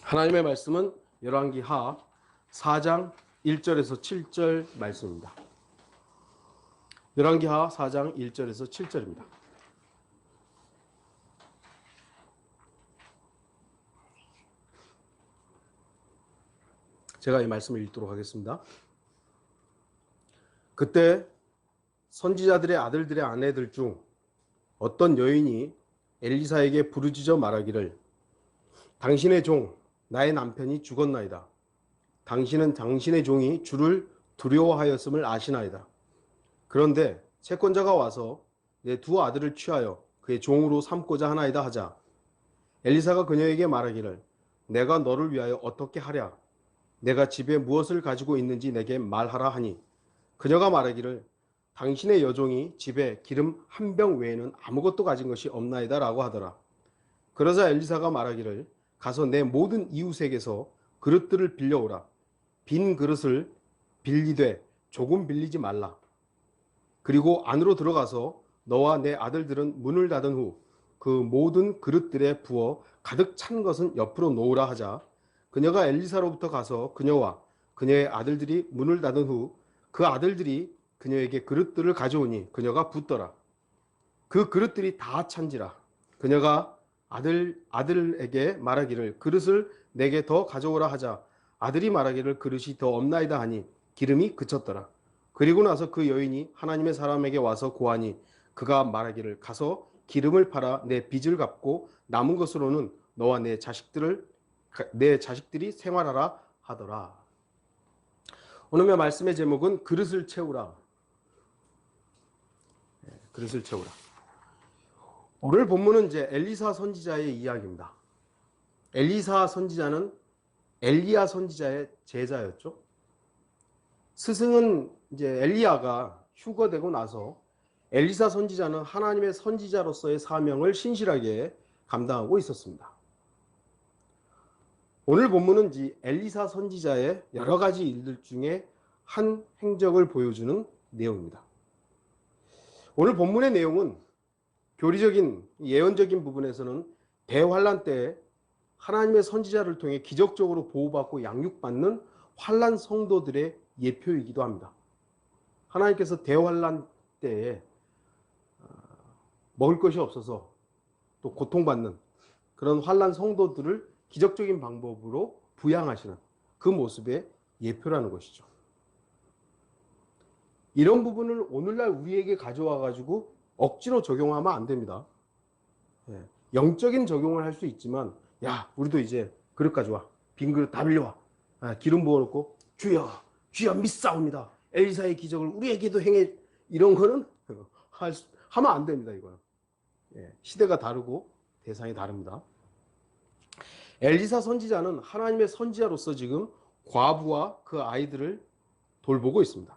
하나님의 말씀은 열왕기하 4장 1절에서 7절 말씀입니다. 열왕기하 4장 1절에서 7절입니다. 제가 이 말씀을 읽도록 하겠습니다. 그때 선지자들의 아들들의 아내들 중 어떤 여인이 엘리사에게 부르짖어 말하기를, 당신의 종 나의 남편이 죽었나이다. 당신은 당신의 종이 주를 두려워하였음을 아시나이다. 그런데 채권자가 와서 내 두 아들을 취하여 그의 종으로 삼고자 하나이다 하자, 엘리사가 그녀에게 말하기를, 내가 너를 위하여 어떻게 하랴? 내가 집에 무엇을 가지고 있는지 내게 말하라 하니, 그녀가 말하기를, 당신의 여종이 집에 기름 한 병 외에는 아무것도 가진 것이 없나이다 라고 하더라. 그러자 엘리사가 말하기를, 가서 내 모든 이웃에게서 그릇들을 빌려오라. 빈 그릇을 빌리되 조금 빌리지 말라. 그리고 안으로 들어가서 너와 내 아들들은 문을 닫은 후 그 모든 그릇들에 부어 가득 찬 것은 옆으로 놓으라 하자, 그녀가 엘리사로부터 가서 그녀와 그녀의 아들들이 문을 닫은 후 그 아들들이 그녀에게 그릇들을 가져오니 그녀가 붙더라. 그 그릇들이 다 찬지라. 그녀가 아들에게 말하기를, 그릇을 내게 더 가져오라 하자, 아들이 말하기를, 그릇이 더 없나이다 하니 기름이 그쳤더라. 그리고 나서 그 여인이 하나님의 사람에게 와서 고하니, 그가 말하기를, 가서 기름을 팔아 내 빚을 갚고 남은 것으로는 너와 내 자식들이 생활하라 하더라. 오늘의 말씀의 제목은 그릇을 채우라. 그릇을 채우라. 오늘 본문은 이제 엘리사 선지자의 이야기입니다. 엘리사 선지자는 엘리야 선지자의 제자였죠. 스승은 이제 엘리야가 휴거되고 나서 엘리사 선지자는 하나님의 선지자로서의 사명을 신실하게 감당하고 있었습니다. 오늘 본문은 엘리사 선지자의 여러 가지 일들 중에 한 행적을 보여주는 내용입니다. 오늘 본문의 내용은 교리적인 예언적인 부분에서는 대환란 때 하나님의 선지자를 통해 기적적으로 보호받고 양육받는 환란 성도들의 예표이기도 합니다. 하나님께서 대환란 때에 먹을 것이 없어서 또 고통받는 그런 환란 성도들을 기적적인 방법으로 부양하시는 그 모습의 예표라는 것이죠. 이런 부분을 오늘날 우리에게 가져와 가지고 억지로 적용하면 안 됩니다. 영적인 적용을 할 수 있지만, 야, 우리도 이제 그릇 가져와. 빈 그릇 다 빌려와. 기름 부어놓고, 주여, 주여 믿사옵니다. 엘리사의 기적을 우리에게도 행해. 이런 거는 하면 안 됩니다, 이거는. 시대가 다르고 대상이 다릅니다. 엘리사 선지자는 하나님의 선지자로서 지금 과부와 그 아이들을 돌보고 있습니다.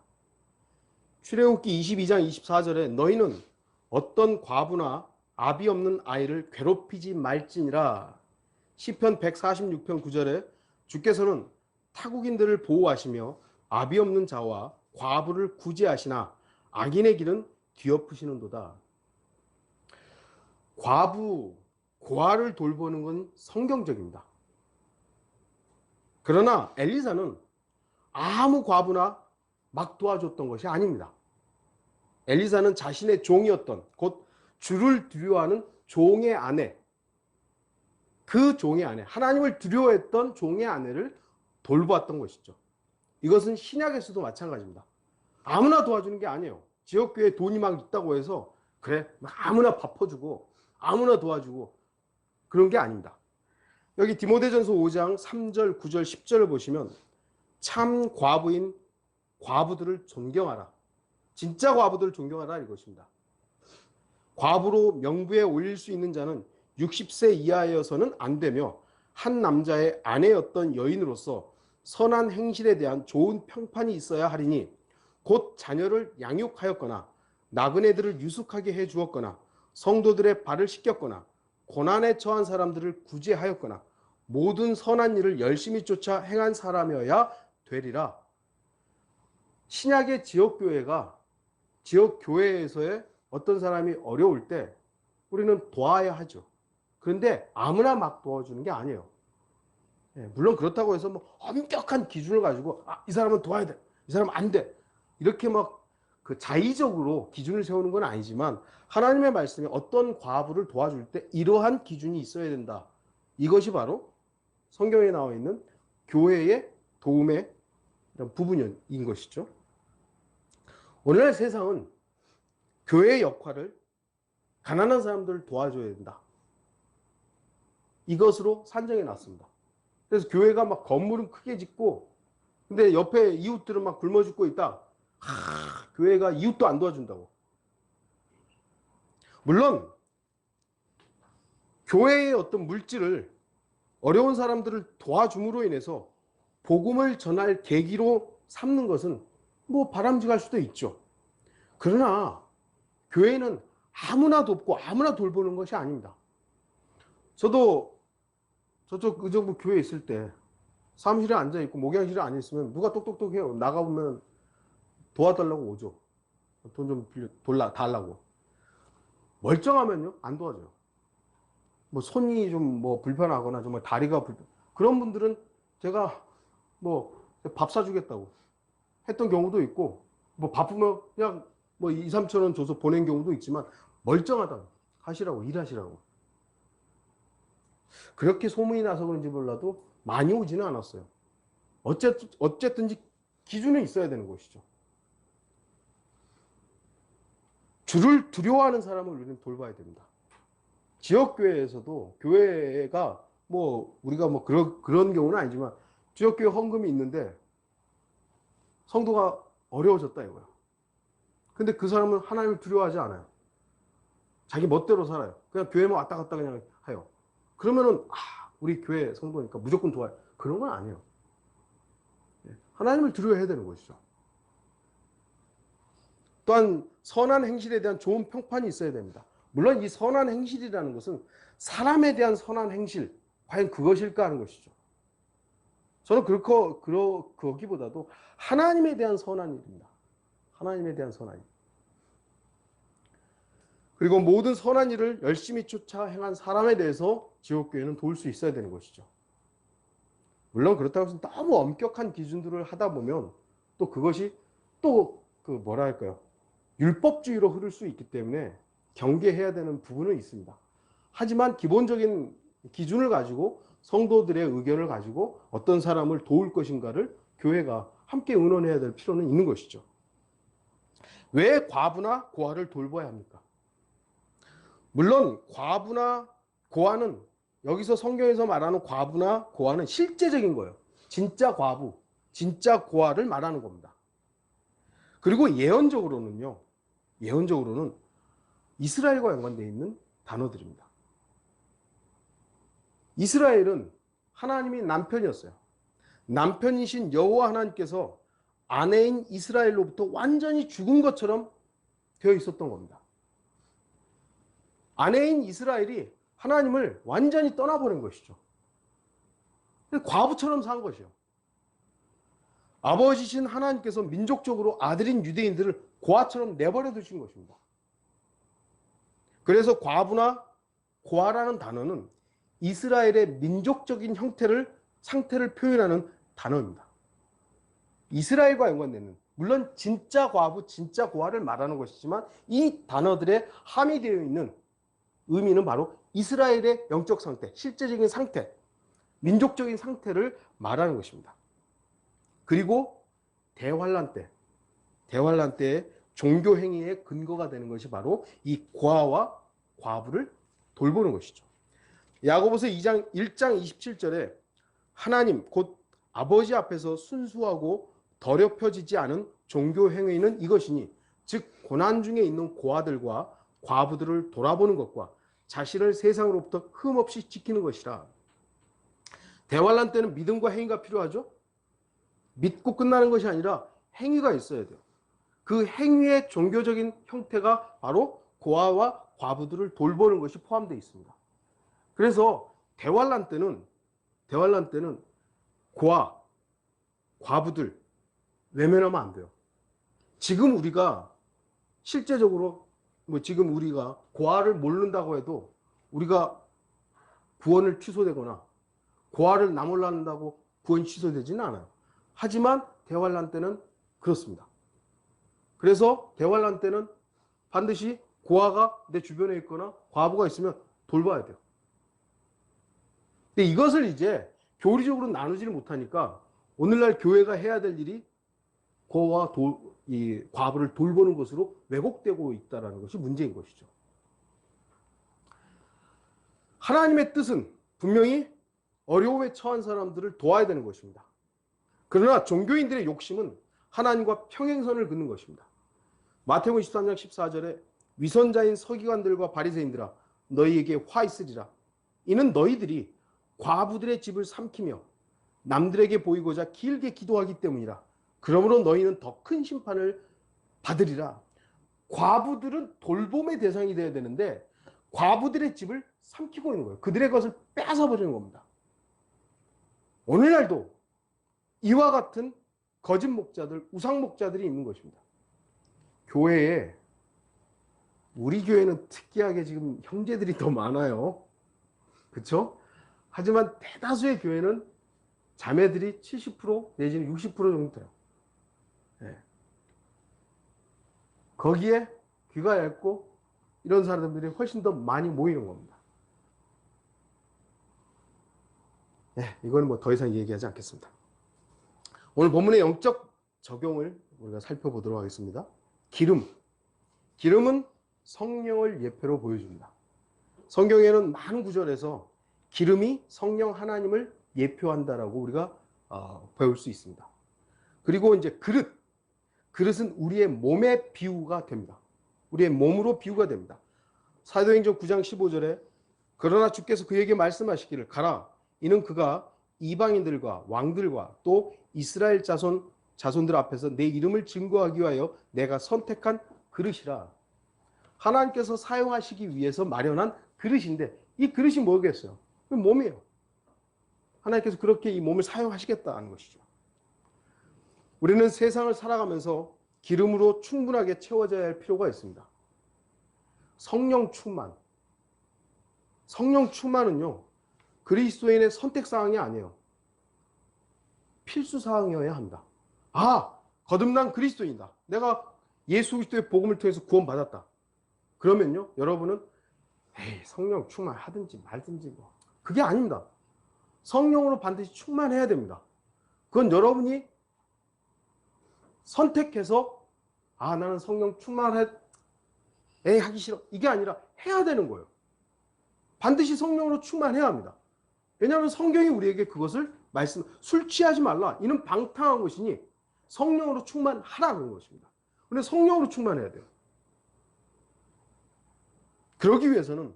출애굽기 22장 24절에 너희는 어떤 과부나 아비 없는 아이를 괴롭히지 말지니라. 시편 146편 9절에 주께서는 타국인들을 보호하시며 아비 없는 자와 과부를 구제하시나 악인의 길은 뒤엎으시는도다. 과부, 고아를 돌보는 건 성경적입니다. 그러나 엘리사는 아무 과부나 막 도와줬던 것이 아닙니다. 엘리사는 자신의 종이었던, 곧 주를 두려워하는 종의 아내, 그 종의 아내, 하나님을 두려워했던 종의 아내를 돌보았던 것이죠. 이것은 신약에서도 마찬가지입니다. 아무나 도와주는 게 아니에요. 지역교회에 돈이 막 있다고 해서 그래 아무나 밥 퍼주고 아무나 도와주고 그런 게 아닙니다. 여기 디모데전서 5장 3절, 9절, 10절을 보시면 참 과부인 과부들을 존경하라. 진짜 과부들을 존경하라 이것입니다. 과부로 명부에 올릴 수 있는 자는 60세 이하여서는 안 되며 한 남자의 아내였던 여인으로서 선한 행실에 대한 좋은 평판이 있어야 하리니, 곧 자녀를 양육하였거나 나그네들을 유숙하게 해주었거나 성도들의 발을 씻겼거나 고난에 처한 사람들을 구제하였거나 모든 선한 일을 열심히 쫓아 행한 사람이어야 되리라. 신약의 지역교회에서의 어떤 사람이 어려울 때 우리는 도와야 하죠. 그런데 아무나 막 도와주는 게 아니에요. 물론 그렇다고 해서 뭐 엄격한 기준을 가지고 이 사람은 도와야 돼, 이 사람은 안 돼, 이렇게 막 그 자의적으로 기준을 세우는 건 아니지만 하나님의 말씀에 어떤 과부를 도와줄 때 이러한 기준이 있어야 된다. 이것이 바로 성경에 나와 있는 교회의 도움의 이런 부분인 것이죠. 오늘날 세상은 교회의 역할을 가난한 사람들을 도와줘야 된다. 이것으로 산정해 놨습니다. 그래서 교회가 막 건물은 크게 짓고 근데 옆에 이웃들은 막 굶어 죽고 있다. 교회가 이웃도 안 도와준다고. 물론 교회의 어떤 물질을 어려운 사람들을 도와줌으로 인해서 복음을 전할 계기로 삼는 것은 뭐 바람직할 수도 있죠. 그러나 교회는 아무나 돕고 아무나 돌보는 것이 아닙니다. 저도 저쪽 의정부 교회에 있을 때 사무실에 앉아있고 목양실에 앉아있으면 누가 똑똑똑해요. 나가보면 도와달라고 오죠. 돈 좀 달라고. 멀쩡하면요 안 도와줘요. 뭐 손이 좀 뭐 불편하거나 정말 다리가 그런 분들은 제가 뭐 밥 사주겠다고 했던 경우도 있고, 뭐 바쁘면 그냥 뭐 2, 3천 원 줘서 보낸 경우도 있지만 멀쩡하다고 하시라고, 일하시라고. 그렇게 소문이 나서 그런지 몰라도 많이 오지는 않았어요. 어쨌든지 기준은 있어야 되는 것이죠. 주를 두려워하는 사람을 우리는 돌봐야 됩니다. 지역교회에서도 교회가 뭐 우리가 뭐 그런 경우는 아니지만 지역교회 헌금이 있는데 성도가 어려워졌다 이거야. 근데 그 사람은 하나님을 두려워하지 않아요. 자기 멋대로 살아요. 그냥 교회만 왔다 갔다 그냥 해요. 그러면은 우리 교회 성도니까 무조건 도와요. 그런 건 아니에요. 하나님을 두려워해야 되는 것이죠. 또한 선한 행실에 대한 좋은 평판이 있어야 됩니다. 물론 이 선한 행실이라는 것은 사람에 대한 선한 행실, 과연 그것일까 하는 것이죠. 저는 거기보다도 하나님에 대한 선한 일입니다. 하나님에 대한 선한 일. 그리고 모든 선한 일을 열심히 쫓아 행한 사람에 대해서 지옥교회는 도울 수 있어야 되는 것이죠. 물론 그렇다고 해서 너무 엄격한 기준들을 하다 보면 또 그것이 또 뭐라 할까요? 율법주의로 흐를 수 있기 때문에 경계해야 되는 부분은 있습니다. 하지만 기본적인 기준을 가지고 성도들의 의견을 가지고 어떤 사람을 도울 것인가를 교회가 함께 의논해야 될 필요는 있는 것이죠. 왜 과부나 고아를 돌봐야 합니까? 물론 과부나 고아는 여기서 성경에서 말하는 과부나 고아는 실제적인 거예요. 진짜 과부, 진짜 고아를 말하는 겁니다. 그리고 예언적으로는 이스라엘과 연관되어 있는 단어들입니다. 이스라엘은 하나님이 남편이었어요. 남편이신 여호와 하나님께서 아내인 이스라엘로부터 완전히 죽은 것처럼 되어 있었던 겁니다. 아내인 이스라엘이 하나님을 완전히 떠나버린 것이죠. 과부처럼 산 것이요. 아버지신 하나님께서 민족적으로 아들인 유대인들을 고아처럼 내버려 두신 것입니다. 그래서 과부나 고아라는 단어는 이스라엘의 민족적인 상태를 표현하는 단어입니다. 이스라엘과 연관되는, 물론 진짜 과부, 진짜 고아를 말하는 것이지만 이 단어들에 함의되어 있는 의미는 바로 이스라엘의 영적 상태, 실제적인 상태, 민족적인 상태를 말하는 것입니다. 그리고 대환란 때의 종교 행위의 근거가 되는 것이 바로 이 고아와 과부를 돌보는 것이죠. 야고보서 1장 27절에 하나님 곧 아버지 앞에서 순수하고 더럽혀지지 않은 종교 행위는 이것이니 즉 고난 중에 있는 고아들과 과부들을 돌아보는 것과 자신을 세상으로부터 흠없이 지키는 것이라. 대환란 때는 믿음과 행위가 필요하죠. 믿고 끝나는 것이 아니라 행위가 있어야 돼요. 그 행위의 종교적인 형태가 바로 고아와 과부들을 돌보는 것이 포함되어 있습니다. 그래서 대환란 때는 고아, 과부들 외면하면 안 돼요. 지금 우리가 실제적으로 지금 우리가 고아를 모른다고 해도 우리가 구원을 취소되거나 고아를 나몰라는다고 구원이 취소되지는 않아요. 하지만 대환란 때는 그렇습니다. 그래서 대환란 때는 반드시 고아가 내 주변에 있거나 과부가 있으면 돌봐야 돼요. 근데 이것을 이제 교리적으로 나누지를 못하니까 오늘날 교회가 해야 될 일이 고아와 이 과부를 돌보는 것으로 왜곡되고 있다는 것이 문제인 것이죠. 하나님의 뜻은 분명히 어려움에 처한 사람들을 도와야 되는 것입니다. 그러나 종교인들의 욕심은 하나님과 평행선을 긋는 것입니다. 마태복음 23장 14절에 위선자인 서기관들과 바리새인들아 너희에게 화 있으리라. 이는 너희들이 과부들의 집을 삼키며 남들에게 보이고자 길게 기도하기 때문이라. 그러므로 너희는 더 큰 심판을 받으리라. 과부들은 돌봄의 대상이 되어야 되는데 과부들의 집을 삼키고 있는 거예요. 그들의 것을 뺏어버리는 겁니다. 오늘날도 이와 같은 거짓 목자들, 우상 목자들이 있는 것입니다. 교회에 우리 교회는 특이하게 지금 형제들이 더 많아요. 그렇죠? 하지만 대다수의 교회는 자매들이 70% 내지는 60% 정도 돼요. 네. 거기에 귀가 얇고 이런 사람들이 훨씬 더 많이 모이는 겁니다. 네, 이건 뭐 더 이상 얘기하지 않겠습니다. 오늘 본문의 영적 적용을 우리가 살펴보도록 하겠습니다. 기름은 성령을 예표로 보여줍니다. 성경에는 많은 구절에서 기름이 성령 하나님을 예표한다라고 우리가 배울 수 있습니다. 그리고 이제 그릇은 우리의 몸의 비유가 됩니다. 우리의 몸으로 비유가 됩니다. 사도행전 9장 15절에 그러나 주께서 그에게 말씀하시기를 가라. 이는 그가 이방인들과 왕들과 또 이스라엘 자손들 앞에서 내 이름을 증거하기 위하여 내가 선택한 그릇이라. 하나님께서 사용하시기 위해서 마련한 그릇인데 이 그릇이 뭐겠어요? 몸이에요. 하나님께서 그렇게 이 몸을 사용하시겠다는 것이죠. 우리는 세상을 살아가면서 기름으로 충분하게 채워져야 할 필요가 있습니다. 성령 충만은요, 그리스도인의 선택사항이 아니에요. 필수사항이어야 합니다. 거듭난 그리스도인이다. 내가 예수 그리스도의 복음을 통해서 구원받았다. 그러면요, 여러분은 성령 충만하든지 말든지 뭐 그게 아닙니다. 성령으로 반드시 충만해야 됩니다. 그건 여러분이 선택해서 나는 성령 충만해 하기 싫어 이게 아니라 해야 되는 거예요. 반드시 성령으로 충만해야 합니다. 왜냐하면 성경이 우리에게 그것을 술 취하지 말라 이는 방탕한 것이니 성령으로 충만하라는 것입니다. 그런데 성령으로 충만해야 돼요. 그러기 위해서는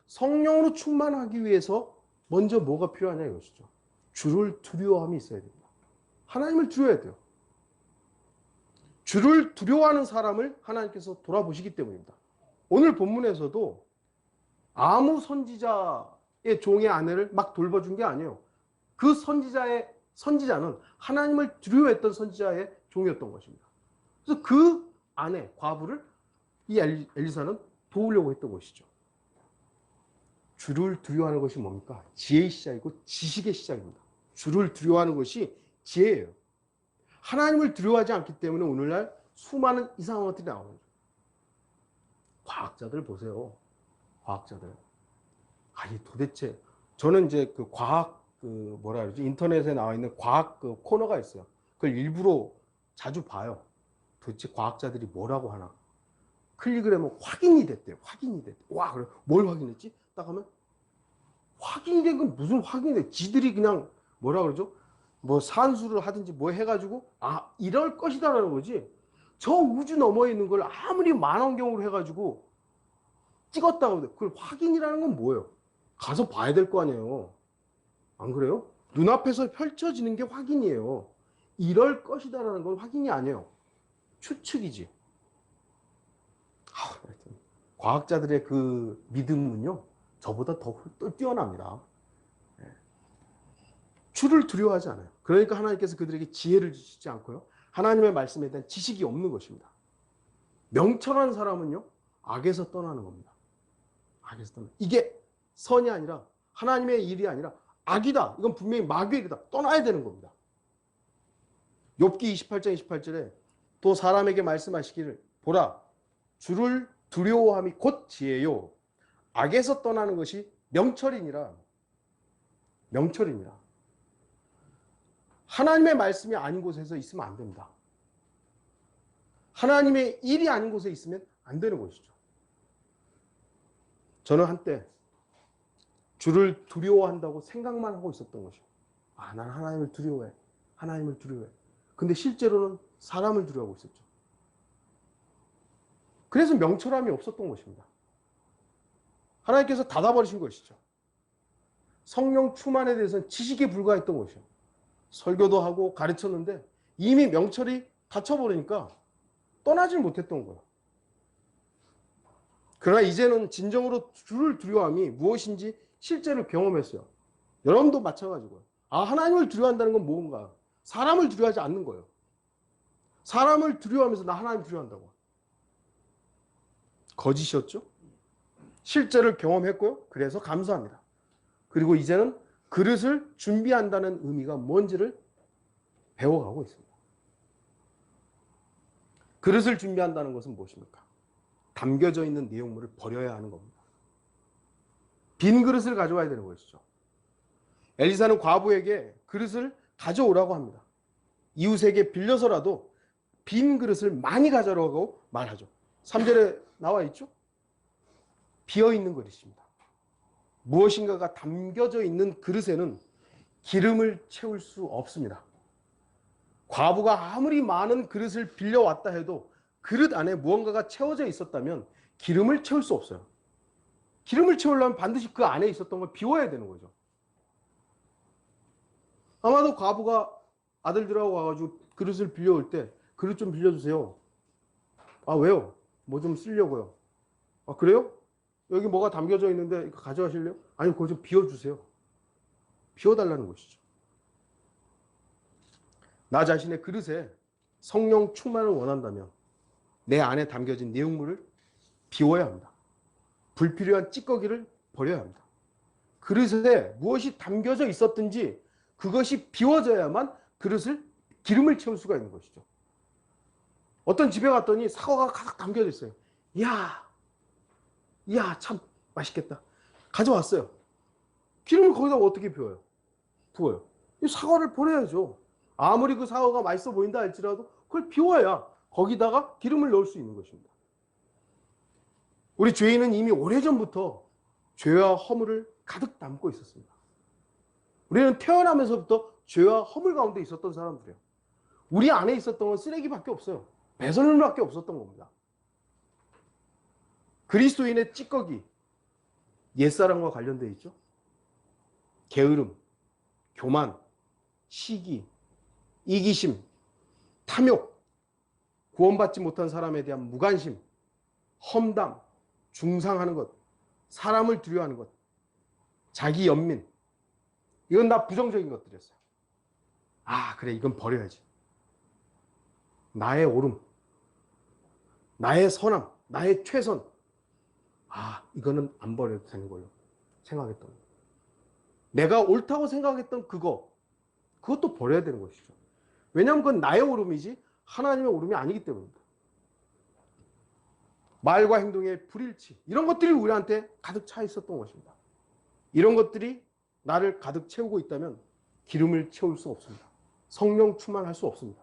성령으로 충만하기 위해서 먼저 뭐가 필요하냐 이것이죠. 주를 두려워함이 있어야 됩니다. 하나님을 두려워야 돼요. 주를 두려워하는 사람을 하나님께서 돌아보시기 때문입니다. 오늘 본문에서도 아무 선지자의 종의 아내를 막 돌봐준 게 아니에요. 그 선지자는 하나님을 두려워했던 선지자의 종이었던 것입니다. 그래서 그 아내, 과부를 이 엘리사는 도우려고 했던 것이죠. 주를 두려워하는 것이 뭡니까? 지혜의 시작이고 지식의 시작입니다. 주를 두려워하는 것이 지혜예요. 하나님을 두려워하지 않기 때문에 오늘날 수많은 이상한 것들이 나오는 거죠. 과학자들 보세요. 과학자들. 도대체 저는 이제 그 과학 뭐라 그러지? 인터넷에 나와 있는 과학 코너가 있어요. 그걸 일부러 자주 봐요. 도대체 과학자들이 뭐라고 하나? 클릭을 하면 확인이 됐대요. 와, 그래. 뭘 확인했지? 딱 하면 확인이 된 건 무슨 확인이 돼? 지들이 그냥 뭐라 그러죠? 뭐 산수를 하든지 뭐 해가지고 이럴 것이다라는 거지. 저 우주 너머에 있는 걸 아무리 만원경으로 해가지고 찍었다고 돼. 그걸 확인이라는 건 뭐예요? 가서 봐야 될 거 아니에요. 안 그래요? 눈앞에서 펼쳐지는 게 확인이에요. 이럴 것이다라는 건 확인이 아니에요. 추측이지. 과학자들의 그 믿음은요, 저보다 더 뛰어납니다. 주를 두려워하지 않아요. 그러니까 하나님께서 그들에게 지혜를 주시지 않고요, 하나님의 말씀에 대한 지식이 없는 것입니다. 명철한 사람은요, 악에서 떠나는 겁니다. 악에서 떠나. 이게 선이 아니라 하나님의 일이 아니라 악이다. 이건 분명히 마귀의 일이다. 떠나야 되는 겁니다. 욥기 28장 28절에 또 사람에게 말씀하시기를 보라 주를 두려워함이 곧 지혜요 악에서 떠나는 것이 명철이니라. 명철이니라. 하나님의 말씀이 아닌 곳에서 있으면 안 됩니다. 하나님의 일이 아닌 곳에 있으면 안 되는 것이죠. 저는 한때 주를 두려워한다고 생각만 하고 있었던 것이죠. 아, 난 하나님을 두려워해. 하나님을 두려워해. 근데 실제로는 사람을 두려워하고 있었죠. 그래서 명철함이 없었던 것입니다. 하나님께서 닫아버리신 것이죠. 성령 충만에 대해서는 지식에 불과했던 것이죠. 설교도 하고 가르쳤는데 이미 명철이 닫혀버리니까 떠나질 못했던 거예요. 그러나 이제는 진정으로 주를 두려워함이 무엇인지 실제로 경험했어요. 여러분도 마찬가지고요. 아, 하나님을 두려워한다는 건 뭔가? 사람을 두려워하지 않는 거예요. 사람을 두려워하면서 나 하나님 두려워한다고. 거짓이었죠? 실제를 경험했고요. 그래서 감사합니다. 그리고 이제는 그릇을 준비한다는 의미가 뭔지를 배워가고 있습니다. 그릇을 준비한다는 것은 무엇입니까? 담겨져 있는 내용물을 버려야 하는 겁니다. 빈 그릇을 가져와야 되는 것이죠. 엘리사는 과부에게 그릇을 가져오라고 합니다. 이웃에게 빌려서라도 빈 그릇을 많이 가져오라고 말하죠. 3절에 나와 있죠? 비어있는 그릇입니다. 무엇인가가 담겨져 있는 그릇에는 기름을 채울 수 없습니다. 과부가 아무리 많은 그릇을 빌려왔다 해도 그릇 안에 무언가가 채워져 있었다면 기름을 채울 수 없어요. 기름을 채우려면 반드시 그 안에 있었던 걸 비워야 되는 거죠. 아마도 과부가 아들들하고 와가지고 그릇을 빌려올 때 그릇 좀 빌려주세요. 아, 왜요? 뭐 좀 쓰려고요. 아, 그래요? 여기 뭐가 담겨져 있는데 이거 가져가실래요? 아니, 그거 좀 비워주세요. 비워달라는 것이죠. 나 자신의 그릇에 성령 충만을 원한다면 내 안에 담겨진 내용물을 비워야 합니다. 불필요한 찌꺼기를 버려야 합니다. 그릇에 무엇이 담겨져 있었든지 그것이 비워져야만 그릇을 기름을 채울 수가 있는 것이죠. 어떤 집에 갔더니 사과가 가득 담겨져 있어요. 이야, 참 맛있겠다. 가져왔어요. 기름을 거기다가 어떻게 부어요? 이 사과를 버려야죠. 아무리 그 사과가 맛있어 보인다 할지라도 그걸 비워야 거기다가 기름을 넣을 수 있는 것입니다. 우리 죄인은 이미 오래전부터 죄와 허물을 가득 담고 있었습니다. 우리는 태어나면서부터 죄와 허물 가운데 있었던 사람들이에요. 우리 안에 있었던 건 쓰레기밖에 없어요. 배설물밖에 없었던 겁니다. 그리스도인의 찌꺼기, 옛사람과 관련되어 있죠. 게으름, 교만, 시기, 이기심, 탐욕, 구원받지 못한 사람에 대한 무관심, 험담, 중상하는 것, 사람을 두려워하는 것, 자기 연민, 이건 다 부정적인 것들이었어요. 아, 그래, 이건 버려야지. 나의 옳음, 나의 선함, 나의 최선, 아, 이거는 안 버려도 되는 걸로 생각했던 거예요. 내가 옳다고 생각했던 그것도 버려야 되는 것이죠. 왜냐하면 그건 나의 옳음이지 하나님의 옳음이 아니기 때문입니다. 말과 행동의 불일치, 이런 것들이 우리한테 가득 차 있었던 것입니다. 이런 것들이 나를 가득 채우고 있다면 기름을 채울 수 없습니다. 성령 충만할 수 없습니다.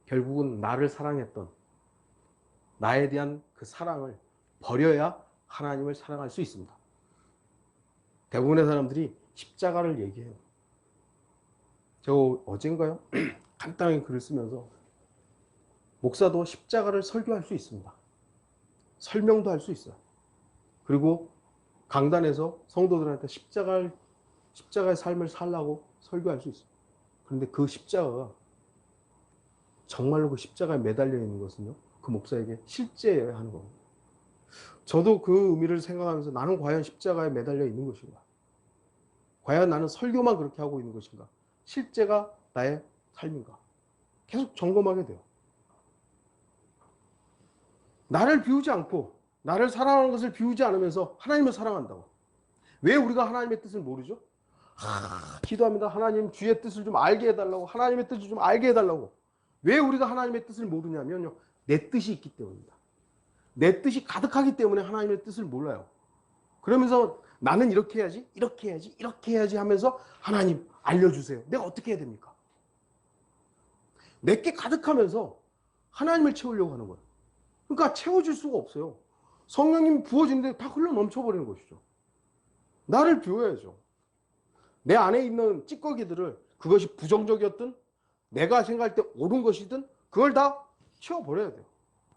결국은 나를 사랑했던 나에 대한 그 사랑을 버려야 하나님을 사랑할 수 있습니다. 대부분의 사람들이 십자가를 얘기해요. 저 어젠가요? 간단하게 글을 쓰면서 목사도 십자가를 설교할 수 있습니다. 설명도 할 수 있어요. 그리고 강단에서 성도들한테 십자가의 삶을 살라고 설교할 수 있어요. 그런데 그 십자가가 정말로 그 십자가에 매달려 있는 것은요, 그 목사에게 실제여야 하는 겁니다. 저도 그 의미를 생각하면서 나는 과연 십자가에 매달려 있는 것인가? 과연 나는 설교만 그렇게 하고 있는 것인가? 실제가 나의 삶인가? 계속 점검하게 돼요. 나를 비우지 않고 나를 사랑하는 것을 비우지 않으면서 하나님을 사랑한다고. 왜 우리가 하나님의 뜻을 모르죠? 기도합니다. 하나님 주의 뜻을 좀 알게 해달라고. 하나님의 뜻을 좀 알게 해달라고. 왜 우리가 하나님의 뜻을 모르냐면요. 내 뜻이 있기 때문입니다. 내 뜻이 가득하기 때문에 하나님의 뜻을 몰라요. 그러면서 나는 이렇게 해야지, 이렇게 해야지, 이렇게 해야지 하면서 하나님 알려주세요. 내가 어떻게 해야 됩니까? 내게 가득하면서 하나님을 채우려고 하는 거예요. 그러니까 채워질 수가 없어요. 성령님 부어지는데 다 흘러 넘쳐버리는 것이죠. 나를 비워야죠. 내 안에 있는 찌꺼기들을 그것이 부정적이었든 내가 생각할 때 옳은 것이든 그걸 다 채워버려야 돼요.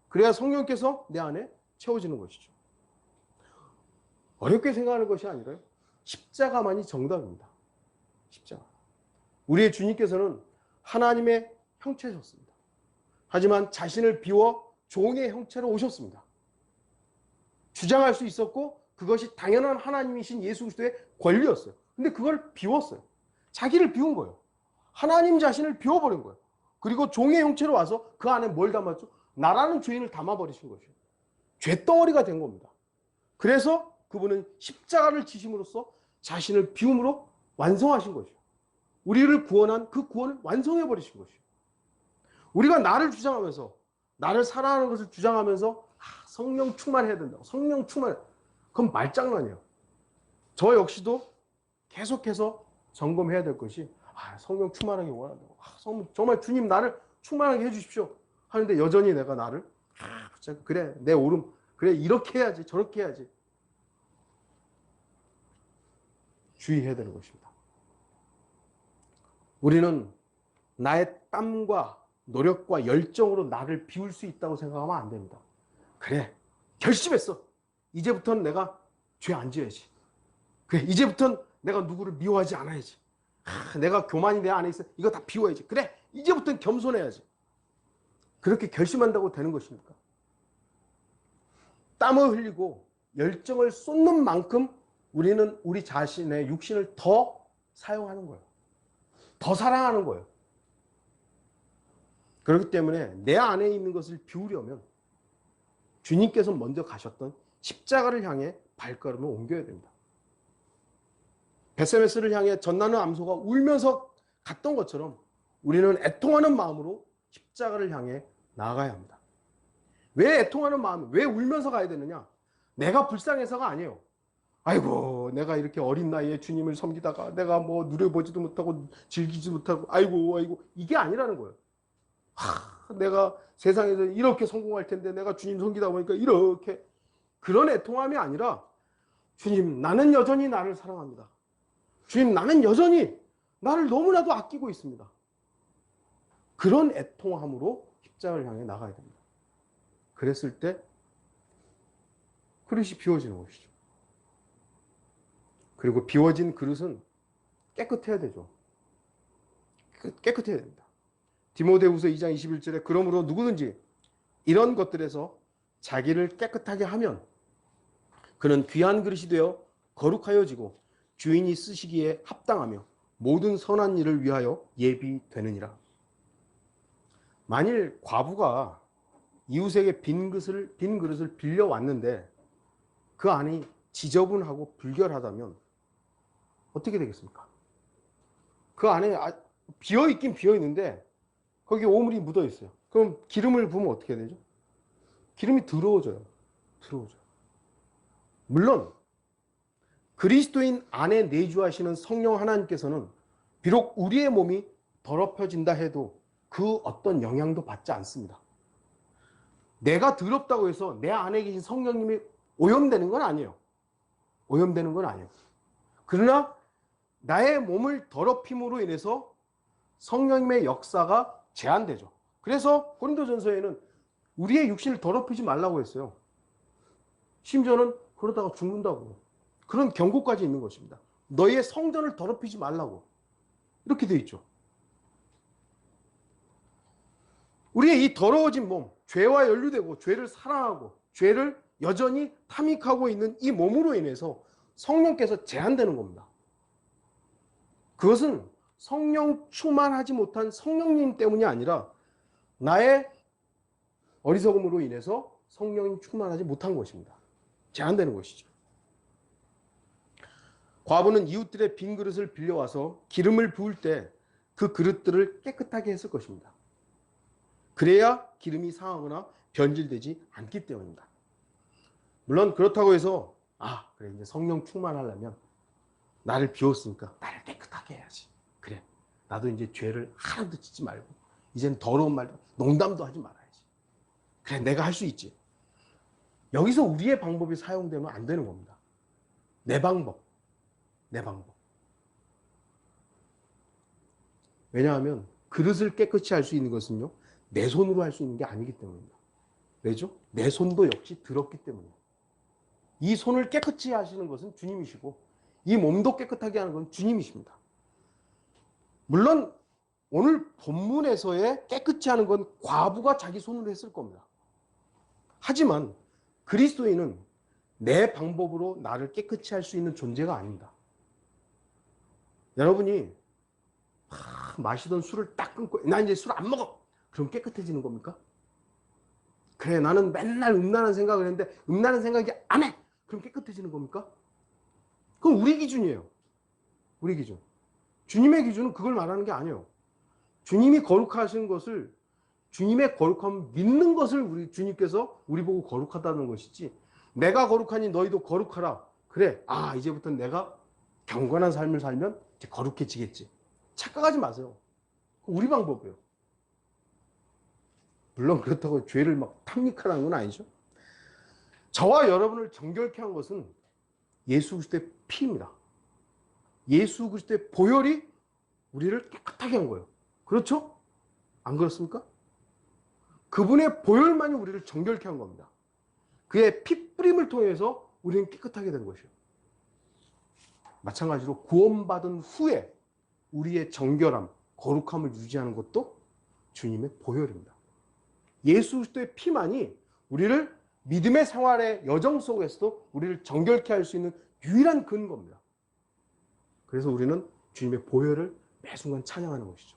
그래야 성령께서 내 안에 채워지는 것이죠. 어렵게 생각하는 것이 아니라요. 십자가만이 정답입니다. 십자가. 우리의 주님께서는 하나님의 형체셨습니다. 하지만 자신을 비워 종의 형체로 오셨습니다. 주장할 수 있었고 그것이 당연한 하나님이신 예수 그리스도의 권리였어요. 근데 그걸 비웠어요. 자기를 비운 거예요. 하나님 자신을 비워버린 거예요. 그리고 종의 형체로 와서 그 안에 뭘 담았죠? 나라는 죄인을 담아버리신 것이에요. 죄덩어리가 된 겁니다. 그래서 그분은 십자가를 지심으로써 자신을 비움으로 완성하신 것이에요. 우리를 구원한 그 구원을 완성해버리신 것이에요. 우리가 나를 주장하면서 나를 사랑하는 것을 주장하면서 성령 충만해야 된다고. 성령 충만. 그건 말장난이에요. 저 역시도 계속해서 점검해야 될 것이 성령 충만하게 원한다고. 정말 주님 나를 충만하게 해주십시오. 하는데 여전히 내가 나를 그래 내 옳음 그래 이렇게 해야지 저렇게 해야지. 주의해야 되는 것입니다. 우리는 나의 땀과 노력과 열정으로 나를 비울 수 있다고 생각하면 안 됩니다. 그래 결심했어. 이제부터는 내가 죄 안 지어야지. 그래 이제부터는 내가 누구를 미워하지 않아야지. 내가 교만이 내 안에 있어. 이거 다 비워야지. 그래 이제부터는 겸손해야지. 그렇게 결심한다고 되는 것입니까? 땀을 흘리고 열정을 쏟는 만큼 우리는 우리 자신의 육신을 더 사용하는 거예요. 더 사랑하는 거예요. 그렇기 때문에 내 안에 있는 것을 비우려면 주님께서 먼저 가셨던 십자가를 향해 발걸음을 옮겨야 됩니다. 벳세메스를 향해 전나는 암소가 울면서 갔던 것처럼 우리는 애통하는 마음으로 십자가를 향해 나아가야 합니다. 왜 애통하는 마음, 왜 울면서 가야 되느냐? 내가 불쌍해서가 아니에요. 아이고 내가 이렇게 어린 나이에 주님을 섬기다가 내가 뭐 누려보지도 못하고 즐기지 못하고 아이고 이게 아니라는 거예요. 내가 세상에서 이렇게 성공할 텐데 내가 주님 섬기다 보니까 이렇게 그런 애통함이 아니라 주님 나는 여전히 나를 사랑합니다. 주님 나는 여전히 나를 너무나도 아끼고 있습니다. 그런 애통함으로 십자가를 향해 나가야 됩니다. 그랬을 때 그릇이 비워지는 것이죠. 그리고 비워진 그릇은 깨끗해야 되죠. 깨끗해야 됩니다. 디모데후서 2장 21절에 그러므로 누구든지 이런 것들에서 자기를 깨끗하게 하면 그는 귀한 그릇이 되어 거룩하여지고 주인이 쓰시기에 합당하며 모든 선한 일을 위하여 예비되느니라. 만일 과부가 이웃에게 빈 그릇을 빌려왔는데 그 안이 지저분하고 불결하다면 어떻게 되겠습니까? 그 안에 비어있긴 비어있는데 거기 오물이 묻어있어요. 그럼 기름을 부으면 어떻게 되죠? 기름이 더러워져요. 물론 그리스도인 안에 내주하시는 성령 하나님께서는 비록 우리의 몸이 더럽혀진다 해도 그 어떤 영향도 받지 않습니다. 내가 더럽다고 해서 내 안에 계신 성령님이 오염되는 건 아니에요. 그러나 나의 몸을 더럽힘으로 인해서 성령님의 역사가 제한되죠. 그래서 고린도전서에는 우리의 육신을 더럽히지 말라고 했어요. 심지어는 그러다가 죽는다고. 그런 경고까지 있는 것입니다. 너희의 성전을 더럽히지 말라고. 이렇게 되어 있죠. 우리의 이 더러워진 몸, 죄와 연루되고 죄를 사랑하고 죄를 여전히 탐닉하고 있는 이 몸으로 인해서 성령께서 제한되는 겁니다. 그것은 성령 충만하지 못한 성령님 때문이 아니라 나의 어리석음으로 인해서 성령이 충만하지 못한 것입니다. 제한되는 것이죠. 과부는 이웃들의 빈 그릇을 빌려와서 기름을 부을 때 그 그릇들을 깨끗하게 했을 것입니다. 그래야 기름이 상하거나 변질되지 않기 때문입니다. 물론 그렇다고 해서 그래 이제 성령 충만하려면 나를 비웠으니까 나를 깨끗하게 해야지. 그래 나도 이제 죄를 하나도 짓지 말고 이제는 더러운 말도 농담도 하지 말아야지. 그래 내가 할 수 있지. 여기서 우리의 방법이 사용되면 안 되는 겁니다. 내 방법. 왜냐하면 그릇을 깨끗이 할 수 있는 것은요 내 손으로 할 수 있는 게 아니기 때문입니다. 왜죠? 내 손도 역시 더럽기 때문이에요. 이 손을 깨끗이 하시는 것은 주님이시고 이 몸도 깨끗하게 하는 건 주님이십니다. 물론 오늘 본문에서의 깨끗이 하는 건 과부가 자기 손으로 했을 겁니다. 하지만 그리스도인은 내 방법으로 나를 깨끗이 할 수 있는 존재가 아닙니다. 여러분이 마시던 술을 딱 끊고 나 이제 술 안 먹어. 그럼 깨끗해지는 겁니까? 그래 나는 맨날 음란한 생각을 했는데 음란한 생각이 안 해. 그럼 깨끗해지는 겁니까? 그건 우리 기준이에요. 우리 기준. 주님의 기준은 그걸 말하는 게 아니에요. 주님이 거룩하신 것을 주님의 거룩함을 믿는 것을 우리 주님께서 우리 보고 거룩하다는 것이지 내가 거룩하니 너희도 거룩하라. 그래 이제부터 내가 경건한 삶을 살면 이제 거룩해지겠지. 착각하지 마세요. 우리 방법이에요. 물론 그렇다고 죄를 막 탐닉하라는 건 아니죠. 저와 여러분을 정결케 한 것은 예수 그리스도의 피입니다. 예수 그리스도의 보혈이 우리를 깨끗하게 한 거예요. 그렇죠? 안 그렇습니까? 그분의 보혈만이 우리를 정결케 한 겁니다. 그의 피뿌림을 통해서 우리는 깨끗하게 된 것이에요. 마찬가지로 구원받은 후에 우리의 정결함, 거룩함을 유지하는 것도 주님의 보혈입니다. 예수 그리스도의 피만이 우리를 믿음의 생활의 여정 속에서도 우리를 정결케 할 수 있는 유일한 근거입니다. 그래서 우리는 주님의 보혈을 매 순간 찬양하는 것이죠.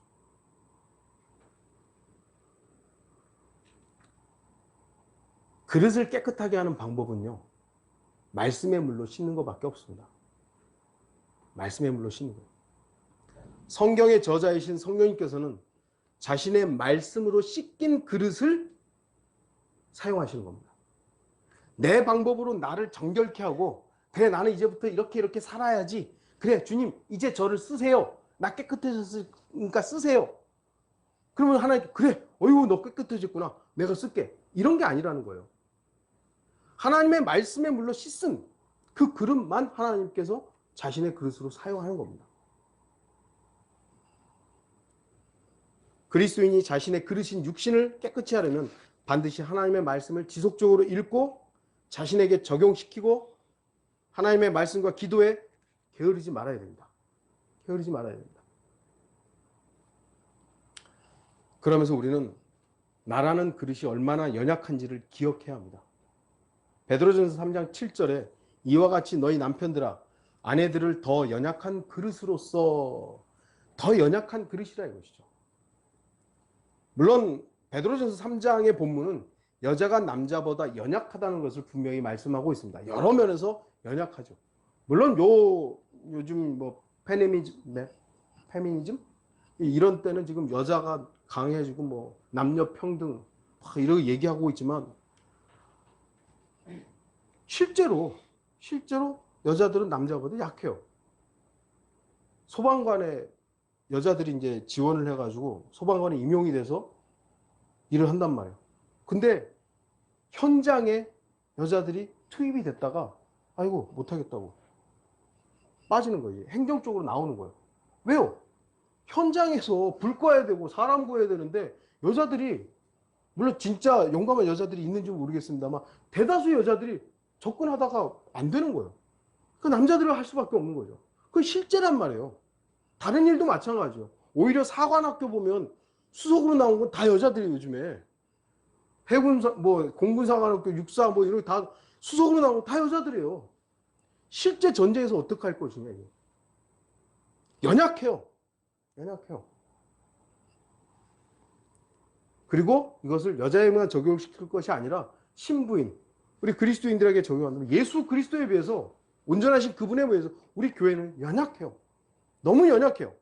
그릇을 깨끗하게 하는 방법은요, 말씀의 물로 씻는 것밖에 없습니다. 말씀의 물로 씻는 거예요. 성경의 저자이신 성령님께서는 자신의 말씀으로 씻긴 그릇을 사용하시는 겁니다. 내 방법으로 나를 정결케 하고 그래 나는 이제부터 이렇게 살아야지. 그래 주님 이제 저를 쓰세요. 나 깨끗해졌으니까 쓰세요. 그러면 하나님 그래 어이구 너 깨끗해졌구나. 내가 쓸게. 이런 게 아니라는 거예요. 하나님의 말씀에 물로 씻은 그 그릇만 하나님께서 자신의 그릇으로 사용하는 겁니다. 그리스도인이 자신의 그릇인 육신을 깨끗이 하려면 반드시 하나님의 말씀을 지속적으로 읽고 자신에게 적용시키고 하나님의 말씀과 기도에 게으르지 말아야 됩니다. 게으르지 말아야 됩니다. 그러면서 우리는 나라는 그릇이 얼마나 연약한지를 기억해야 합니다. 베드로전서 3장 7절에 이와 같이 너희 남편들아 아내들을 더 연약한 그릇으로서 더 연약한 그릇이라 이것이죠. 물론 베드로전서 3장의 본문은 여자가 남자보다 연약하다는 것을 분명히 말씀하고 있습니다. 여러 면에서 연약하죠. 물론 요즘 뭐 페미니즘 이런 때는 지금 여자가 강해지고 뭐 남녀 평등 이렇게 얘기하고 있지만 실제로 여자들은 남자보다 약해요. 소방관에 여자들이 이제 지원을 해가지고 소방관에 임용이 돼서 일을 한단 말이에요. 근데 현장에 여자들이 투입이 됐다가 아이고 못하겠다고 빠지는 거지. 행정 쪽으로 나오는 거예요. 왜요? 현장에서 불 꺼야 되고 사람 구해야 되는데 여자들이 물론 진짜 용감한 여자들이 있는지 모르겠습니다만 대다수 여자들이 접근하다가 안 되는 거예요. 그 남자들을 할 수밖에 없는 거죠. 그게 실제란 말이에요. 다른 일도 마찬가지죠. 오히려 사관학교 보면 수석으로 나온 건 다 여자들이 요즘에 해군사 뭐 공군사관학교 육사 뭐 이런 다 수석으로 나온 건 다 여자들이에요. 실제 전쟁에서 어떻게 할 것이냐 이게. 연약해요. 그리고 이것을 여자에만 적용시킬 것이 아니라 신부인 우리 그리스도인들에게 적용한다면 예수 그리스도에 비해서 온전하신 그분에 의해서 우리 교회는 연약해요. 너무 연약해요.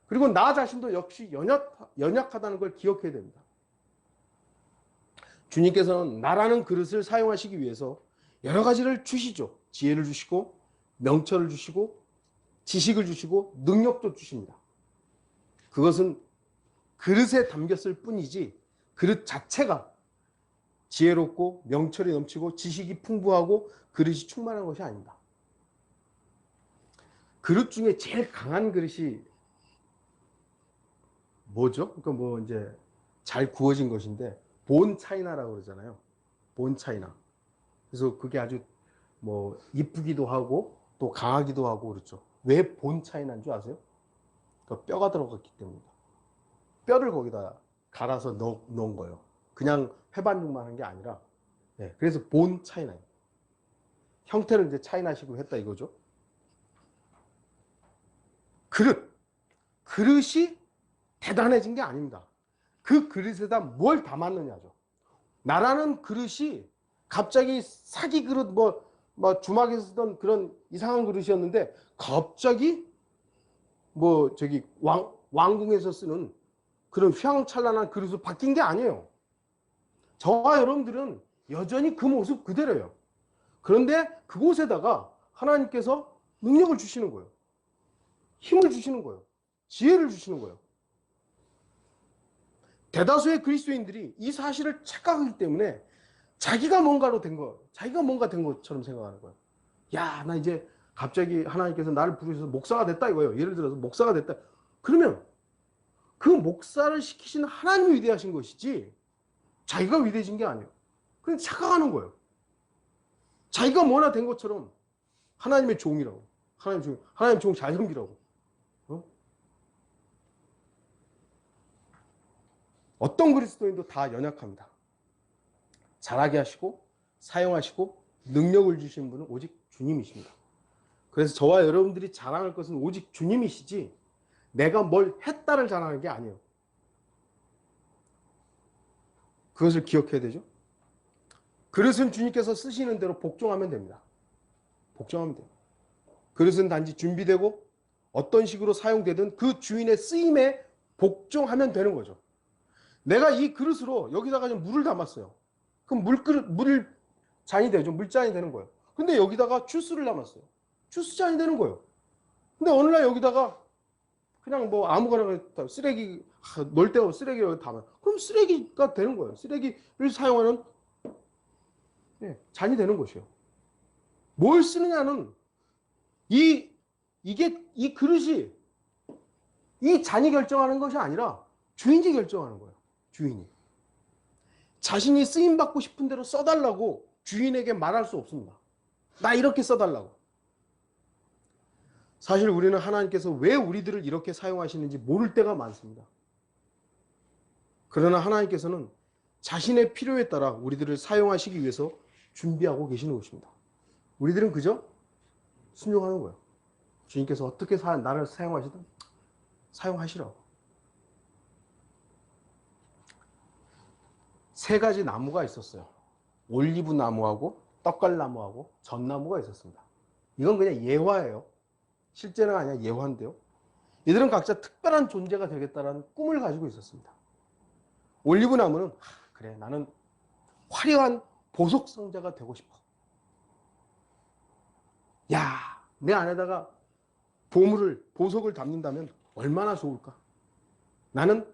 그리고 나 자신도 역시 연약하다는 걸 기억해야 됩니다. 주님께서는 나라는 그릇을 사용하시기 위해서 여러 가지를 주시죠. 지혜를 주시고 명철을 주시고 지식을 주시고 능력도 주십니다. 그것은 그릇에 담겼을 뿐이지 그릇 자체가 지혜롭고 명철이 넘치고 지식이 풍부하고 그릇이 충만한 것이 아닙니다. 그릇 중에 제일 강한 그릇이 뭐죠? 그러니까 뭐 이제 잘 구워진 것인데 본 차이나라고 그러잖아요. 본 차이나. 그래서 그게 아주 뭐 이쁘기도 하고 또 강하기도 하고 그렇죠. 왜 본 차이나인 줄 아세요? 그러니까 뼈가 들어갔기 때문입니다. 뼈를 거기다 갈아서 넣은 거예요. 그냥 회반죽만 한 게 아니라. 네, 그래서 본 차이나예요. 형태를 이제 차이나식으로 했다 이거죠. 그릇이 대단해진 게 아닙니다. 그 그릇에다 뭘 담았느냐죠. 나라는 그릇이 갑자기 사기 그릇 뭐 주막에서 쓰던 그런 이상한 그릇이었는데 갑자기 뭐 저기 왕궁에서 쓰는 그런 휘황찬란한 그릇으로 바뀐 게 아니에요. 저와 여러분들은 여전히 그 모습 그대로예요. 그런데 그곳에다가 하나님께서 능력을 주시는 거예요. 힘을 주시는 거예요. 지혜를 주시는 거예요. 대다수의 그리스도인들이 이 사실을 착각하기 때문에 자기가 뭔가 된 것처럼 생각하는 거예요. 야, 나 이제 갑자기 하나님께서 나를 부르셔서 목사가 됐다 이거예요. 예를 들어서 목사가 됐다. 그러면 그 목사를 시키신 하나님이 위대하신 것이지 자기가 위대해진 게 아니에요. 그냥 착각하는 거예요. 자기가 뭐나 된 것처럼 하나님의 종이라고. 하나님 종 잘 섬기라고. 어떤 그리스도인도 다 연약합니다. 잘하게 하시고 사용하시고 능력을 주시는 분은 오직 주님이십니다. 그래서 저와 여러분들이 자랑할 것은 오직 주님이시지 내가 뭘 했다를 자랑하는 게 아니에요. 그것을 기억해야 되죠. 그릇은 주님께서 쓰시는 대로 복종하면 됩니다. 복종하면 돼요. 그릇은 단지 준비되고 어떤 식으로 사용되든 그 주인의 쓰임에 복종하면 되는 거죠. 내가 이 그릇으로 여기다가 좀 물을 담았어요. 그럼 물잔이 되죠. 물잔이 되는 거예요. 근데 여기다가 주스를 담았어요. 주스잔이 되는 거예요. 근데 어느 날 여기다가 그냥 뭐 아무거나 쓰레기, 놀 데가 쓰레기를 담아. 그럼 쓰레기가 되는 거예요. 쓰레기를 사용하는 잔이 되는 것이에요. 뭘 쓰느냐는 이 그릇이 이 잔이 결정하는 것이 아니라 주인이 결정하는 거예요. 주인이. 자신이 쓰임받고 싶은 대로 써달라고 주인에게 말할 수 없습니다. 나 이렇게 써달라고. 사실 우리는 하나님께서 왜 우리들을 이렇게 사용하시는지 모를 때가 많습니다. 그러나 하나님께서는 자신의 필요에 따라 우리들을 사용하시기 위해서 준비하고 계시는 것입니다. 우리들은 그저 순종하는 거예요. 주님께서 어떻게 나를 사용하시든 사용하시라고. 세 가지 나무가 있었어요. 올리브 나무하고 떡갈나무하고 전나무가 있었습니다. 이건 그냥 예화예요. 실제는 아니야, 예화인데요. 이들은 각자 특별한 존재가 되겠다는 꿈을 가지고 있었습니다. 올리브 나무는 그래, 나는 화려한 보석 상자가 되고 싶어. 야, 내 안에다가 보석을 담는다면 얼마나 좋을까? 나는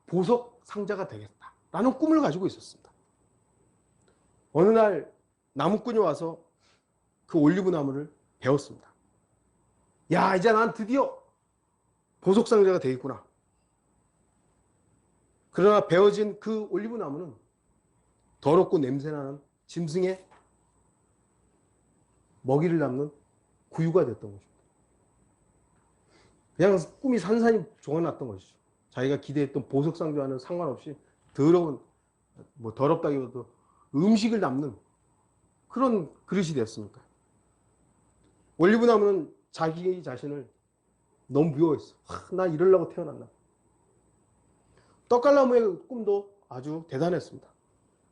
보석 상자가 되겠다. 라는 꿈을 가지고 있었습니다. 어느 날 나무꾼이 와서 그 올리브 나무를 베었습니다. 야, 이제 난 드디어 보석 상자가 되겠구나. 그러나 베어진 그 올리브 나무는 더럽고 냄새나는 짐승의 먹이를 담는 구유가 됐던 것입니다. 그냥 꿈이 산산이 좋아났던 것이죠. 자기가 기대했던 보석 상자와는 상관없이 더럽다기보다도 음식을 담는 그런 그릇이 되었으니까. 올리브 나무는 자기 자신을 너무 미워했어. 나 이러려고 태어났나. 떡갈나무의 꿈도 아주 대단했습니다.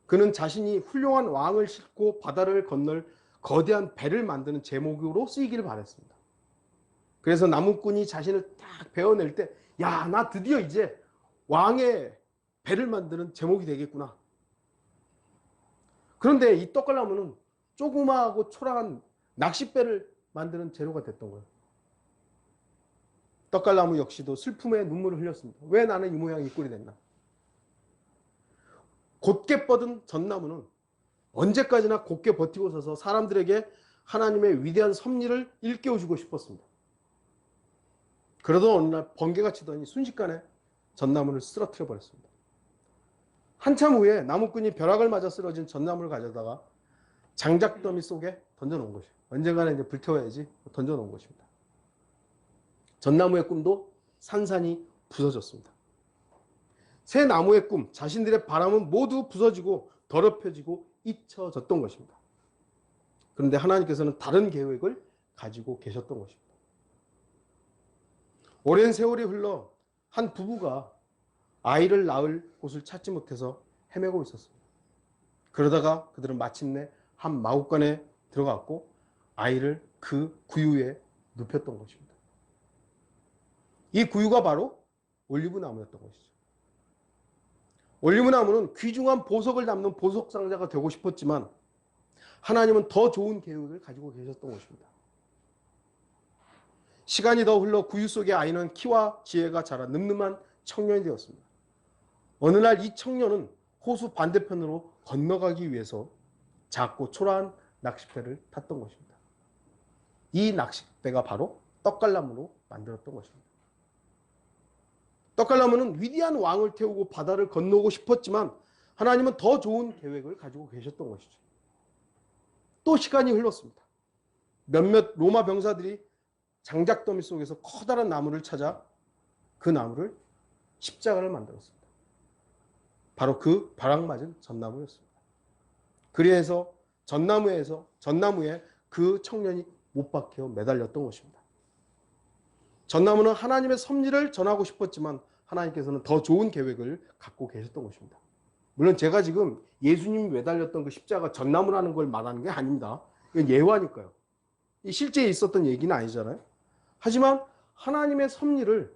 그는 자신이 훌륭한 왕을 싣고 바다를 건널 거대한 배를 만드는 제목으로 쓰이기를 바랬습니다. 그래서 나무꾼이 자신을 딱 베어낼 때, 야, 나 드디어 이제 왕의 배를 만드는 제목이 되겠구나. 그런데 이 떡갈나무는 조그마하고 초라한 낚싯배를 만드는 재료가 됐던 거예요. 떡갈나무 역시도 슬픔의 눈물을 흘렸습니다. 왜 나는 이 모양이 이 꼴이 됐나? 곧게 뻗은 전나무는 언제까지나 곧게 버티고 서서 사람들에게 하나님의 위대한 섭리를 일깨워주고 싶었습니다. 그러던 어느 날 번개가 치더니 순식간에 전나무를 쓰러뜨려 버렸습니다. 한참 후에 나무꾼이 벼락을 맞아 쓰러진 전나무를 가져다가 장작더미 속에 던져놓은 것이에요. 언젠가는 이제 불태워야지 던져놓은 것입니다. 전나무의 꿈도 산산이 부서졌습니다. 새 나무의 꿈, 자신들의 바람은 모두 부서지고 더럽혀지고 잊혀졌던 것입니다. 그런데 하나님께서는 다른 계획을 가지고 계셨던 것입니다. 오랜 세월이 흘러 한 부부가 아이를 낳을 곳을 찾지 못해서 헤매고 있었습니다. 그러다가 그들은 마침내 한 마구간에 들어갔고 아이를 그 구유에 눕혔던 것입니다. 이 구유가 바로 올리브 나무였던 것이죠. 올리브 나무는 귀중한 보석을 담는 보석 상자가 되고 싶었지만 하나님은 더 좋은 계획을 가지고 계셨던 것입니다. 시간이 더 흘러 구유 속의 아이는 키와 지혜가 자라 늠름한 청년이 되었습니다. 어느 날 이 청년은 호수 반대편으로 건너가기 위해서 작고 초라한 낚싯배를 탔던 것입니다. 이 낚싯배가 바로 떡갈나무로 만들었던 것입니다. 떡갈나무는 위대한 왕을 태우고 바다를 건너고 싶었지만 하나님은 더 좋은 계획을 가지고 계셨던 것이죠. 또 시간이 흘렀습니다. 몇몇 로마 병사들이 장작더미 속에서 커다란 나무를 찾아 그 나무를 십자가를 만들었습니다. 바로 그 벼락 맞은 전나무였습니다. 그래서 전나무에 그 청년이 못 박혀 매달렸던 것입니다. 전나무는 하나님의 섭리를 전하고 싶었지만 하나님께서는 더 좋은 계획을 갖고 계셨던 것입니다. 물론 제가 지금 예수님이 매달렸던 그 십자가 전나무라는 걸 말하는 게 아닙니다. 이건 예화니까요. 실제 있었던 얘기는 아니잖아요. 하지만 하나님의 섭리를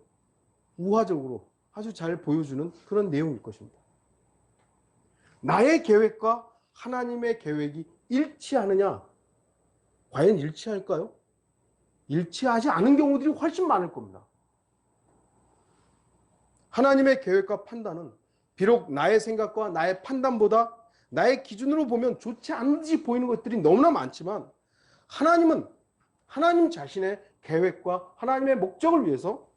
우화적으로 아주 잘 보여주는 그런 내용일 것입니다. 나의 계획과 하나님의 계획이 일치하느냐? 과연 일치할까요? 일치하지 않은 경우들이 훨씬 많을 겁니다. 하나님의 계획과 판단은 비록 나의 생각과 나의 판단보다 나의 기준으로 보면 좋지 않은 듯이 보이는 것들이 너무나 많지만 하나님은 하나님 자신의 계획과 하나님의 목적을 위해서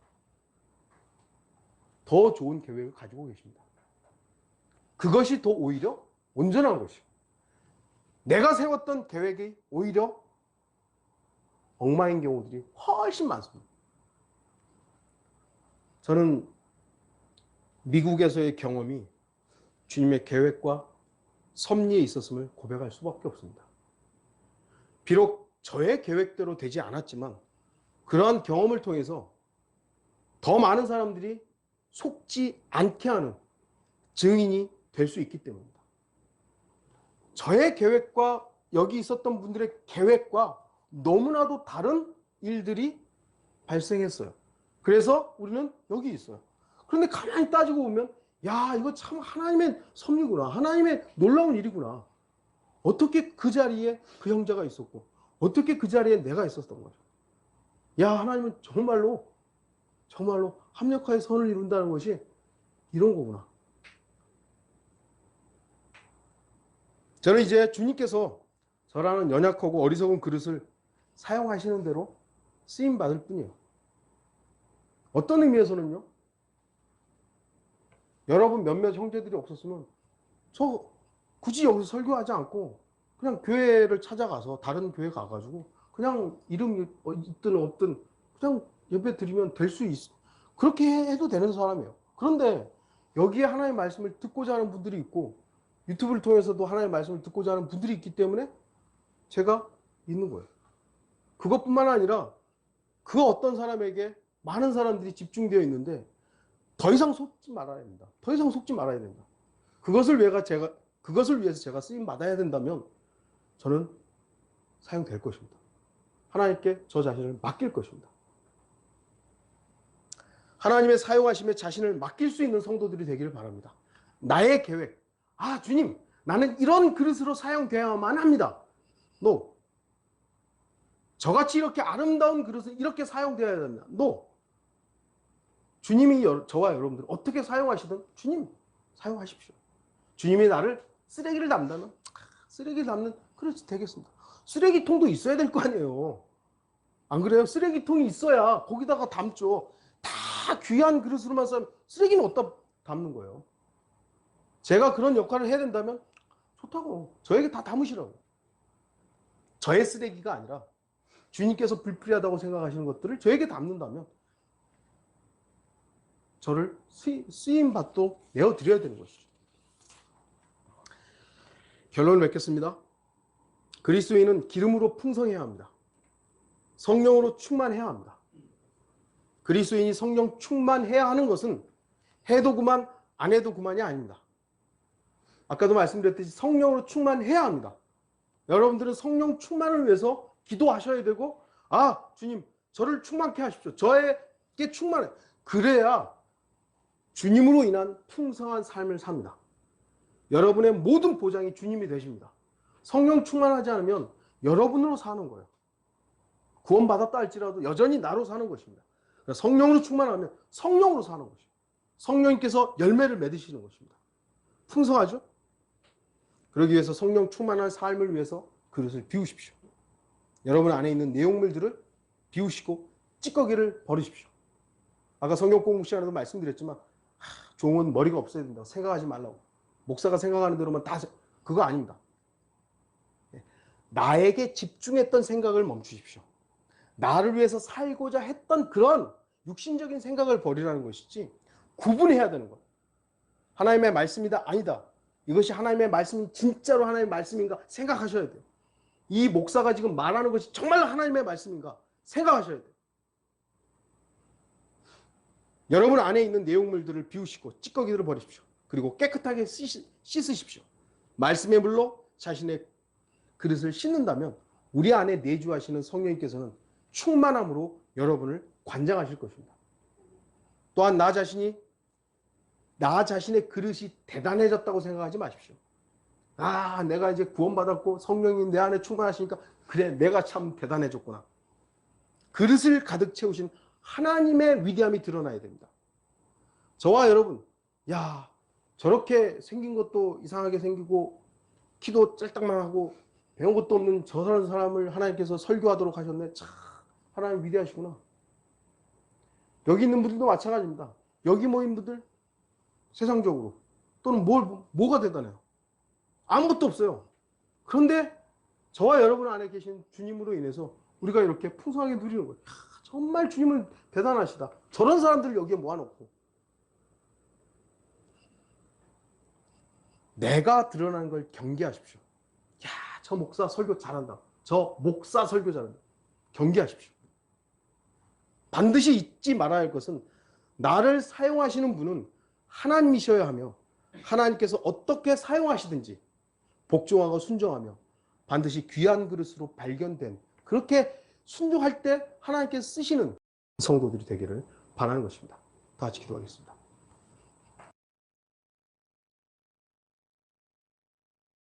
더 좋은 계획을 가지고 계십니다. 그것이 더 오히려 온전한 것이고 내가 세웠던 계획이 오히려 엉망인 경우들이 훨씬 많습니다. 저는 미국에서의 경험이 주님의 계획과 섭리에 있었음을 고백할 수밖에 없습니다. 비록 저의 계획대로 되지 않았지만 그러한 경험을 통해서 더 많은 사람들이 속지 않게 하는 증인이 될 수 있기 때문입니다. 저의 계획과 여기 있었던 분들의 계획과 너무나도 다른 일들이 발생했어요. 그래서 우리는 여기 있어요. 그런데 가만히 따지고 보면 야, 이거 참 하나님의 섭리구나. 하나님의 놀라운 일이구나. 어떻게 그 자리에 그 형제가 있었고 어떻게 그 자리에 내가 있었던 거죠. 야, 하나님은 정말로 합력하여 선을 이룬다는 것이 이런 거구나. 저는 이제 주님께서 저라는 연약하고 어리석은 그릇을 사용하시는 대로 쓰임받을 뿐이에요. 어떤 의미에서는요. 여러분 몇몇 형제들이 없었으면 저 굳이 여기서 설교하지 않고 그냥 교회를 찾아가서 다른 교회 가가지고 그냥 이름이 있든 없든 그냥 예배 드리면 될 수 있어. 그렇게 해도 되는 사람이에요. 그런데 여기에 하나님의 말씀을 듣고자 하는 분들이 있고 유튜브를 통해서도 하나님의 말씀을 듣고자 하는 분들이 있기 때문에 제가 있는 거예요. 그것뿐만 아니라 그 어떤 사람에게 많은 사람들이 집중되어 있는데 더 이상 속지 말아야 됩니다. 더 이상 속지 말아야 됩니다. 그것을 위해서 제가 쓰임 받아야 된다면 저는 사용될 것입니다. 하나님께 저 자신을 맡길 것입니다. 하나님의 사용하심에 자신을 맡길 수 있는 성도들이 되기를 바랍니다. 나의 계획, 주님, 나는 이런 그릇으로 사용되어야만 합니다. No. 저같이 이렇게 아름다운 그릇은 이렇게 사용되어야 됩니다. No. 주님이 저와 여러분들 어떻게 사용하시든 주님 사용하십시오. 주님이 나를 쓰레기를 담다면 쓰레기를 담는 그릇이 되겠습니다. 쓰레기통도 있어야 될 거 아니에요. 안 그래요? 쓰레기통이 있어야 거기다가 담죠. 다 귀한 그릇으로만 싸면 쓰레기는 어디다 담는 거예요. 제가 그런 역할을 해야 된다면 좋다고. 저에게 다 담으시라고. 저의 쓰레기가 아니라 주님께서 불필요하다고 생각하시는 것들을 저에게 담는다면 저를 쓰임받도록 내어드려야 되는 것이죠. 결론을 맺겠습니다. 그리스도인은 기름으로 풍성해야 합니다. 성령으로 충만해야 합니다. 그리스도인이 성령 충만해야 하는 것은 해도 그만 안 해도 그만이 아닙니다. 아까도 말씀드렸듯이 성령으로 충만해야 합니다. 여러분들은 성령 충만을 위해서 기도하셔야 되고 주님 저를 충만케 하십시오. 저에게 충만해. 그래야 주님으로 인한 풍성한 삶을 삽니다. 여러분의 모든 보장이 주님이 되십니다. 성령 충만하지 않으면 여러분으로 사는 거예요. 구원받았다 할지라도 여전히 나로 사는 것입니다. 성령으로 충만하면 성령으로 사는 것입니다. 성령님께서 열매를 맺으시는 것입니다. 풍성하죠? 그러기 위해서 성령 충만한 삶을 위해서 그릇을 비우십시오. 여러분 안에 있는 내용물들을 비우시고 찌꺼기를 버리십시오. 아까 성경 공부 시간에도 말씀드렸지만 종은 머리가 없어야 된다고 생각하지 말라고. 목사가 생각하는 대로만 다 그거 아닙니다. 나에게 집중했던 생각을 멈추십시오. 나를 위해서 살고자 했던 그런 육신적인 생각을 버리라는 것이지 구분해야 되는 거예요. 하나님의 말씀이다 아니다. 이것이 하나님의 말씀이 진짜로 하나님의 말씀인가 생각하셔야 돼요. 이 목사가 지금 말하는 것이 정말 하나님의 말씀인가 생각하셔야 돼요. 여러분 안에 있는 내용물들을 비우시고 찌꺼기들을 버리십시오. 그리고 깨끗하게 씻으십시오. 말씀의 물로 자신의 그릇을 씻는다면 우리 안에 내주하시는 성령님께서는 충만함으로 여러분을 관장하실 것입니다. 또한 나 자신의 그릇이 대단해졌다고 생각하지 마십시오. 내가 이제 구원받았고 성령님 내 안에 충만하시니까 그래 내가 참 대단해졌구나. 그릇을 가득 채우신 하나님의 위대함이 드러나야 됩니다. 저와 여러분 저렇게 생긴 것도 이상하게 생기고 키도 짤딱만 하고 배운 것도 없는 저 사람을 하나님께서 설교하도록 하셨네. 참 하나님 위대하시구나. 여기 있는 분들도 마찬가지입니다. 여기 모인 분들 세상적으로 또는 뭐가 대단해요? 아무것도 없어요. 그런데 저와 여러분 안에 계신 주님으로 인해서 우리가 이렇게 풍성하게 누리는 거예요. 정말 주님은 대단하시다. 저런 사람들을 여기에 모아놓고 내가 드러나는 걸 경계하십시오. 저 목사 설교 잘한다. 저 목사 설교 잘한다. 경계하십시오. 반드시 잊지 말아야 할 것은 나를 사용하시는 분은 하나님이셔야 하며 하나님께서 어떻게 사용하시든지 복종하고 순종하며 반드시 귀한 그릇으로 발견된 그렇게 순종할 때 하나님께서 쓰시는 성도들이 되기를 바라는 것입니다. 다 같이 기도하겠습니다.